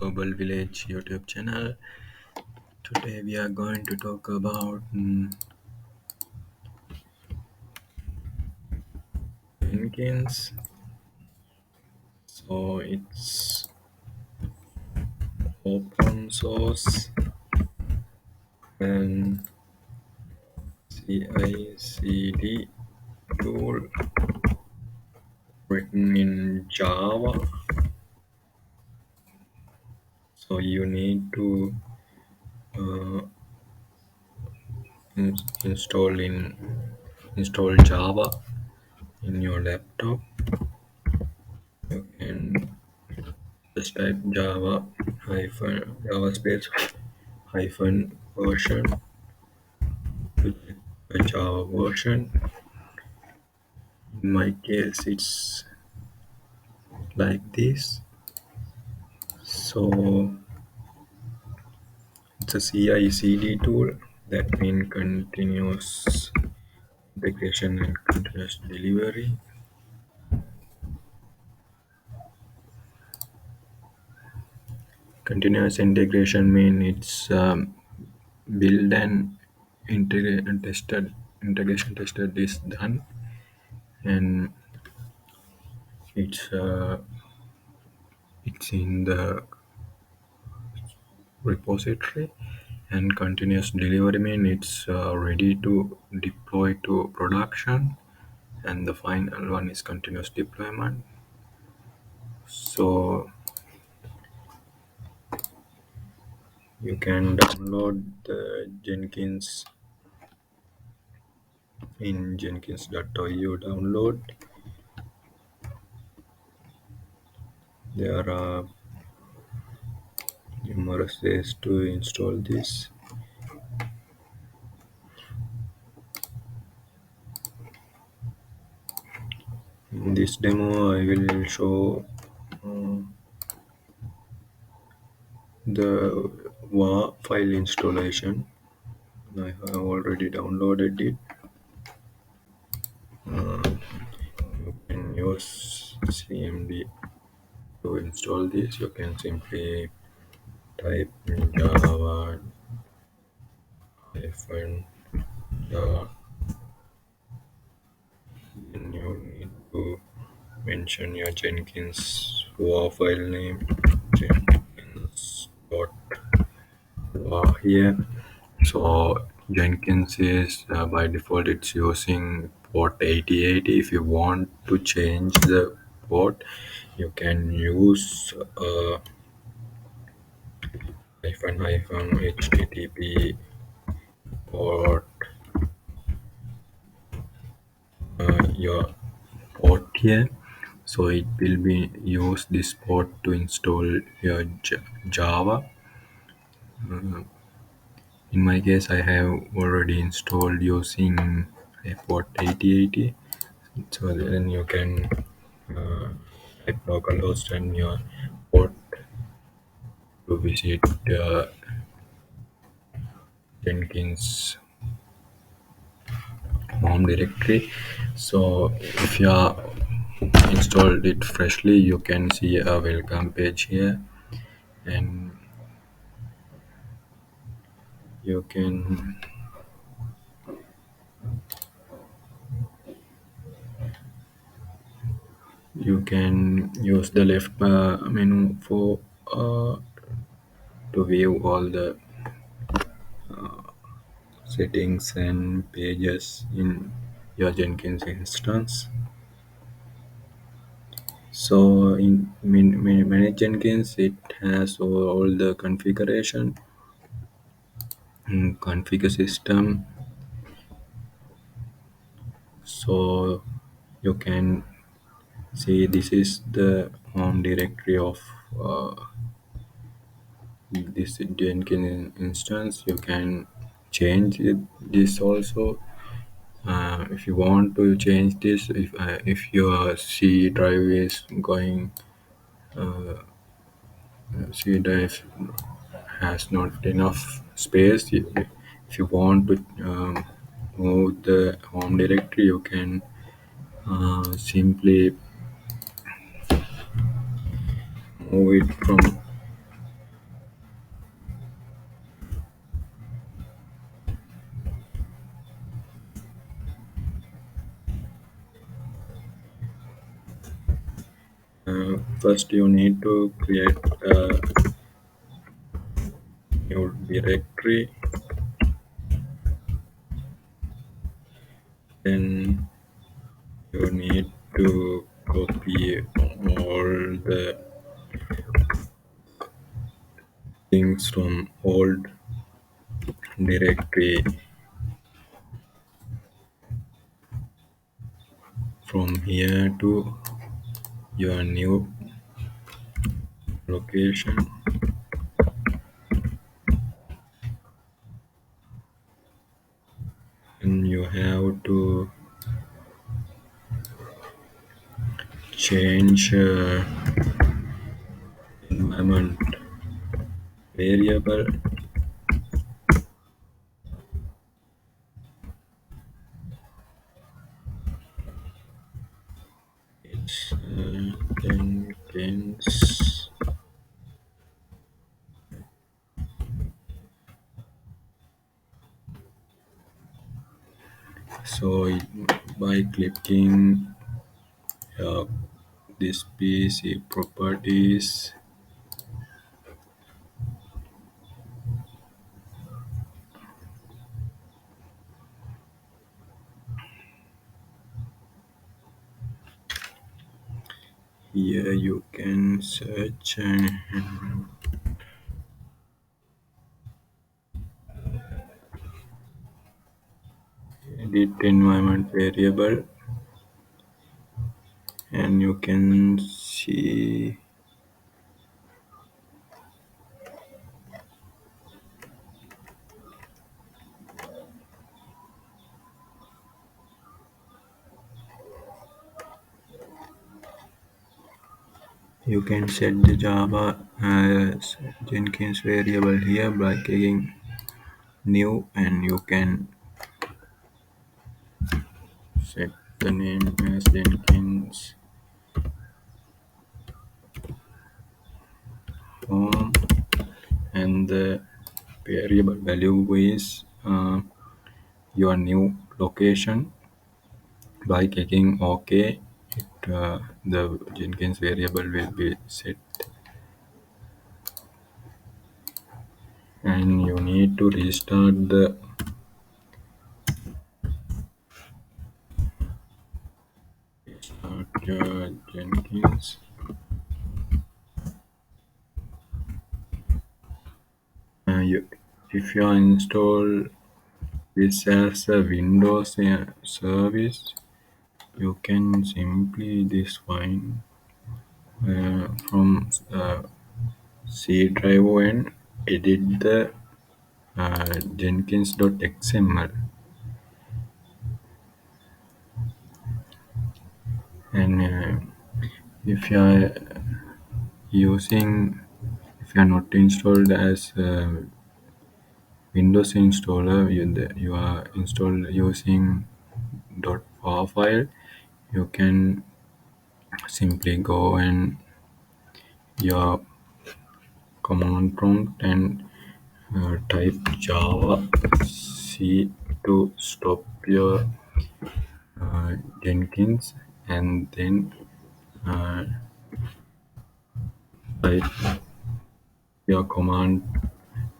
Global Village YouTube channel. Today we are going to talk about Jenkins. So it's open source and CI/CD tool written in Java. So you need to uh, install Java in your laptop. You can just type Java space hyphen version to check the Java version. In my case, it's like this. So it's a CI/CD tool, that means continuous integration and continuous delivery. Continuous integration means it's build and integration tested is done, and it's in the repository. And continuous delivery means it's ready to deploy to production, and the final one is continuous deployment. So you can download the Jenkins in jenkins.war download. There are numerous ways to install this. In this demo I will show uh, the WA file installation. I have already downloaded it. You can use CMD to install this. You can simply type java hyphen java. Then you need to mention your Jenkins WA file name, jenkins.war here. So Jenkins is by default it's using port 8080. If you want to change the port, you can use http port your port here. So it will be use this port to install your Java. In my case, I have already installed using a port 8080. So then you can type localhost and your port to visit Jenkins home directory. So if you are installed it freshly, you can see a welcome page here, and you can use the left menu for to view all the settings and pages in your Jenkins instance. So in manage Jenkins, it has all the configuration, configure system. So you can see this is the home directory of this Jenkins instance. You can change this also. If you want to change this, if your C drive is going, C drive has not enough space. If you want to move the home directory, you can simply move it from First, you need to create a new directory. Then you need to copy all the things from old directory from here to your new location. And you have to change environment variable. It's Jenkins. So by clicking uh, this PC properties, here you can search and edit environment variable, and you can see you can set the Java as Jenkins variable here by clicking new, and you can set the name as Jenkins home, and the variable value is your new location. By clicking OK, the Jenkins variable will be set, and you need to restart the Jenkins. If you install this as a Windows service, you can simply define from C drive and edit the jenkins.xml. And if you are using, if you are not installed as Windows installer, you are installed using .war file, you can simply go and your command prompt and type java c to stop your Jenkins, and then uh, type your command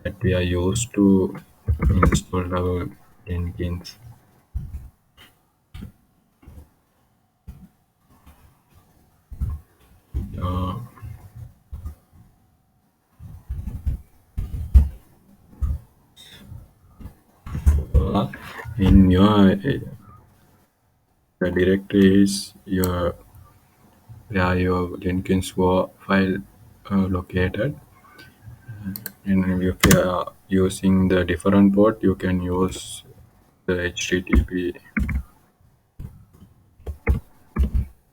that we are used to install our Jenkins. Uh, in your the directory is your where your Jenkins war file located. And if you are using the different port, you can use the http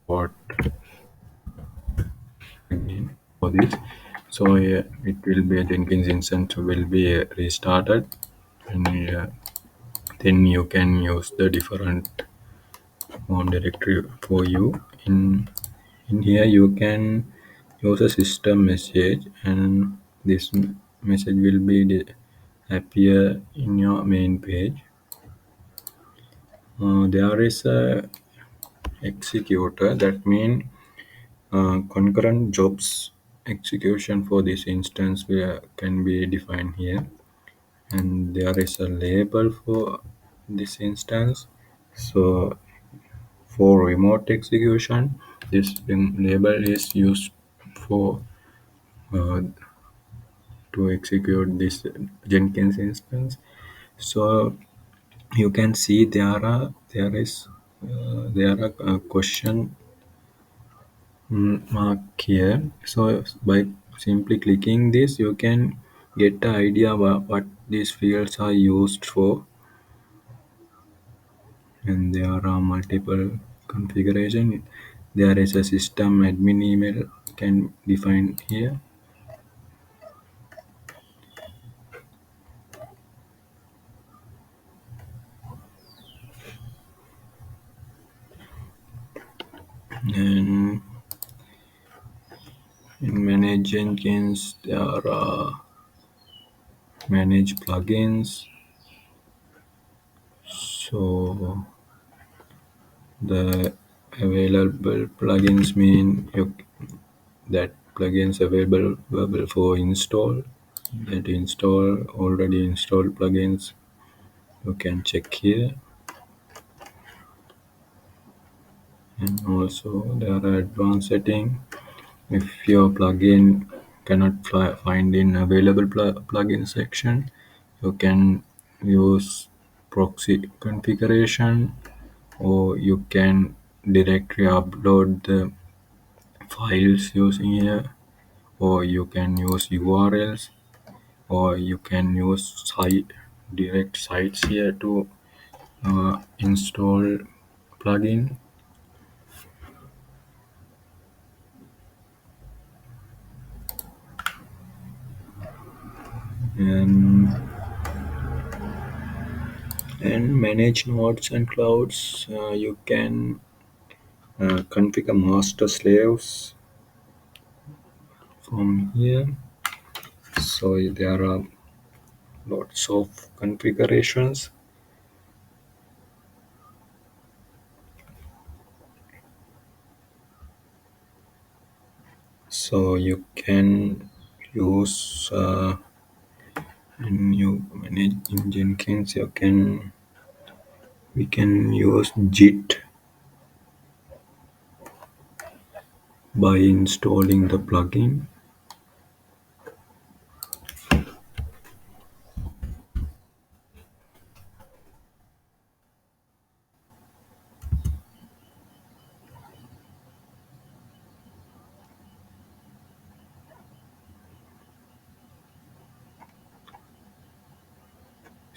port again for this. So it will be Jenkins instance will be restarted, and then you can use the different home directory for you. In here you can use a system message, and this message will be appear in your main page. There is a executor, that means Concurrent jobs execution for this instance can be defined here, and there is a label for this instance. So for remote execution, this label is used for uh, to execute this Jenkins instance. So you can see there are a question mark here. So by simply clicking this, you can get the idea what these fields are used for, and there are multiple configuration. There is a system admin email can define here, and in manage Jenkins there are manage plugins. So the available plugins mean that plugins available for install, that install already installed plugins you can check here, and also there are advanced setting. If your plugin cannot find in available plugin section, you can use proxy configuration, or you can directly upload the files using here, or you can use URLs, or you can use direct sites here to install plugin. and and manage nodes and clouds. You can configure master slaves from here. So there are lots of configurations. So you can use and you manage in Jenkins. We can use Git by installing the plugin.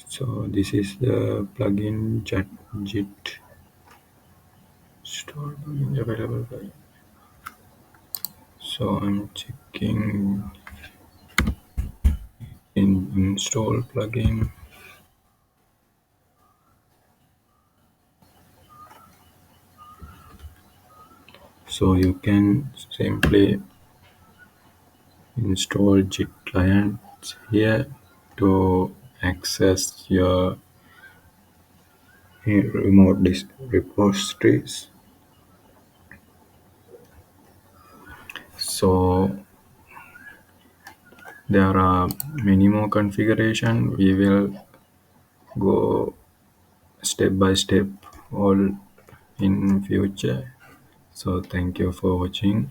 So this is the plugin Git store plugin available. So I'm checking in install plugin. So you can simply install Git clients here to access your remote repositories. So there are many more configuration. We will go step by step all in future. So thank you for watching.